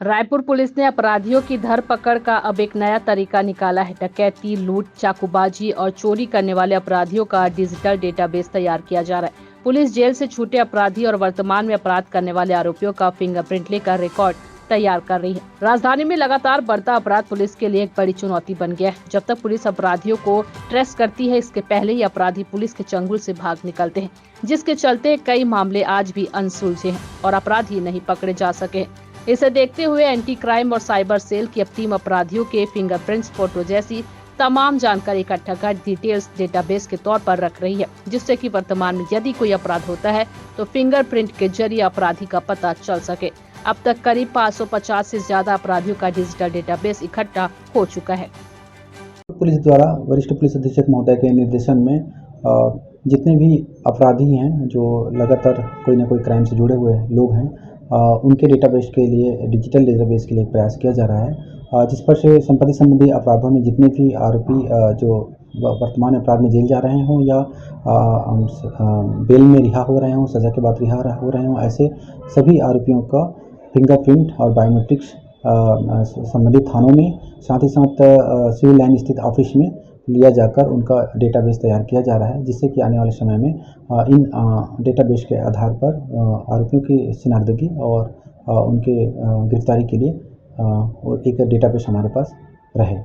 Raipur police ने अपराधियों की धरपकड़ का अब एक नया तरीका निकाला है। डकैती, लूट, चाकूबाजी और चोरी करने वाले अपराधियों का डिजिटल डेटाबेस तैयार किया जा रहा है। पुलिस जेल से छूटे अपराधी और वर्तमान में अपराध करने वाले आरोपियों का फिंगरप्रिंट लेकर रिकॉर्ड तैयार कर रही है। राजधानी में लगातार बढ़ता अपराध पुलिस के लिए एक बड़ी चुनौती बन गया है। जब तक पुलिस अपराधियों को ट्रेस करती है, इसके पहले ही अपराधी पुलिस के चंगुल से भाग निकलते हैं, जिसके चलते कई मामले आज भी अनसुलझे हैं और अपराधी नहीं पकड़े जा सके। इसे देखते हुए एंटी क्राइम और साइबर सेल की अब टीम अपराधियों के फिंगरप्रिंट्स, फोटो जैसी तमाम जानकारी इकट्ठा कर डिटेल्स डेटाबेस के तौर पर रख रही है, जिससे कि वर्तमान में यदि कोई अपराध होता है तो फिंगरप्रिंट के जरिए अपराधी का पता चल सके। अब तक करीब 550 से ज्यादा अपराधियों का डिजिटल डेटाबेस इकट्ठा हो चुका है। पुलिस द्वारा वरिष्ठ पुलिस अधीक्षक महोदय के निर्देशन में जितने भी अपराधी हैं जो लगातार कोई ना कोई क्राइम से जुड़े हुए लोग हैं, उनके डेटाबेस के लिए डिजिटल डेटाबेस के लिए प्रयास किया जा रहा है, जिस पर से संपत्ति संबंधी अपराधों में जितने भी आरोपी जो वर्तमान अपराध में जेल जा रहे हों या बेल में रिहा हो रहे हों, सज़ा के बाद रिहा हो रहे हों, ऐसे सभी आरोपियों का फिंगरप्रिंट और बायोमेट्रिक्स संबंधित थानों में, साथ ही साथ सिविल लाइन स्थित ऑफिस में लिया जाकर उनका डेटाबेस तैयार किया जा रहा है, जिससे कि आने वाले समय में इन डेटाबेस के आधार पर आरोपियों की शिनाख्तगी और उनके गिरफ्तारी के लिए एक डेटाबेस हमारे पास रहे।